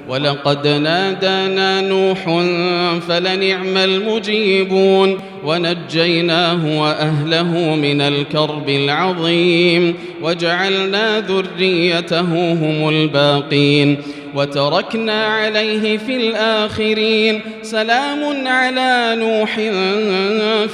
ولقد نادانا نوح فلنعم المجيبون ونجيناه وأهله من الكرب العظيم وجعلنا ذريته هم الباقين وتركنا عليه في الآخرين سلام على نوح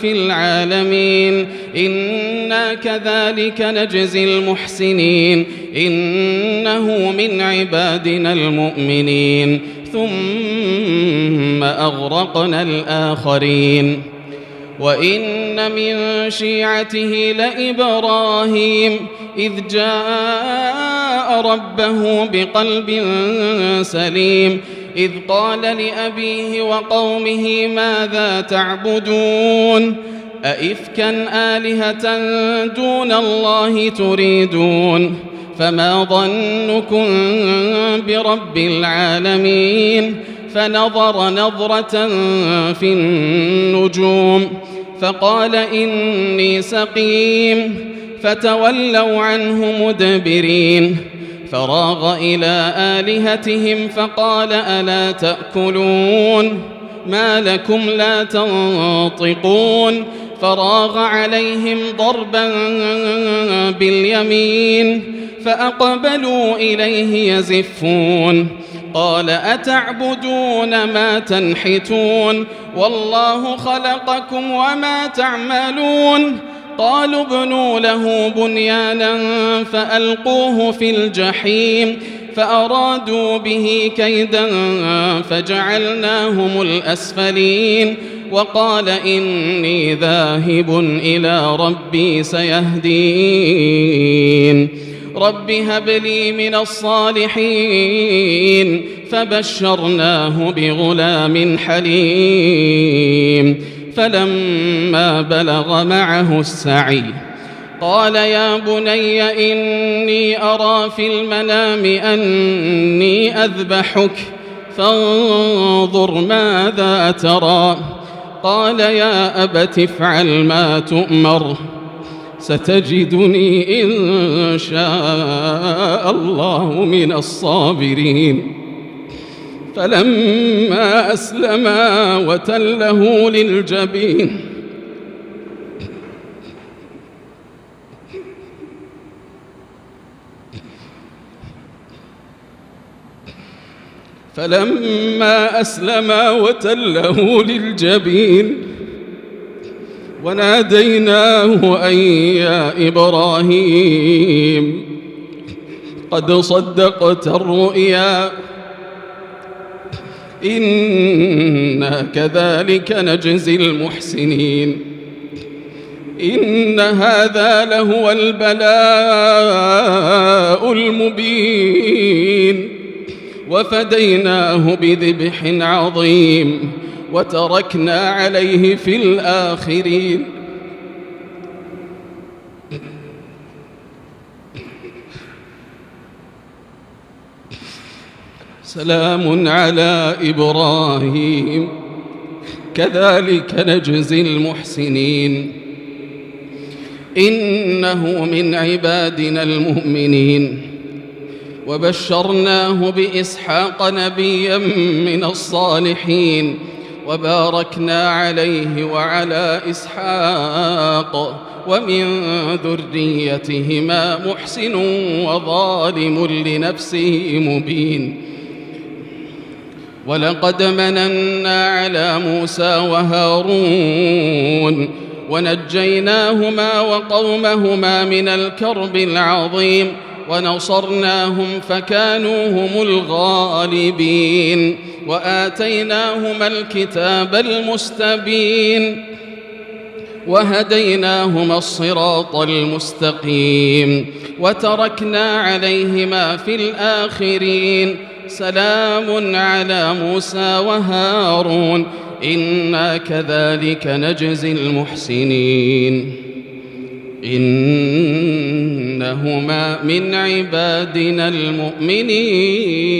في العالمين إنا كذلك نجزي المحسنين إنه من عبادنا المؤمنين ثم أغرقنا الآخرين وإن من شيعته لإبراهيم إذ جاء ربه بقلب سليم إذ قال لأبيه وقومه ماذا تعبدون أئفكا آلهة دون الله تريدون فما ظنكم برب العالمين فنظر نظرة في النجوم فقال إني سقيم فتولوا عنه مدبرين فراغ إلى آلهتهم فقال ألا تأكلون ما لكم لا تنطقون فراغ عليهم ضربا باليمين فأقبلوا إليه يزفون قال أتعبدون ما تنحتون والله خلقكم وما تعملون قالوا ابنوا له بنيانا فألقوه في الجحيم فأرادوا به كيدا فجعلناهم الأسفلين وقال إني ذاهب إلى ربي سيهدين رب هب لي من الصالحين فبشرناه بغلام حليم فلما بلغ معه السعي قال يا بني إني أرى في المنام أني أذبحك فانظر ماذا ترى قال يا أبت افعل ما تؤمر ستجدني إن شاء الله من الصابرين فلما أسلما وتله للجبين وناديناه أن يا إبراهيم قد صدقت الرؤيا إنا كذلك نجزي المحسنين إن هذا لهو البلاء المبين وفديناه بذبح عظيم وتركنا عليه في الآخرين سلام على إبراهيم كذلك نجزي المحسنين إنه من عبادنا المؤمنين وبشرناه بإسحاق نبيا من الصالحين وباركنا عليه وعلى إسحاق ومن ذريتهما محسن وظالم لنفسه مبين ولقد مننا على موسى وهارون ونجيناهما وقومهما من الكرب العظيم ونصرناهم فكانوا هم الغالبين وآتيناهما الكتاب المستبين وهديناهما الصراط المستقيم وتركنا عليهما في الآخرين سلام على موسى وهارون إنا كذلك نجزي المحسنين إنهما من عبادنا المؤمنين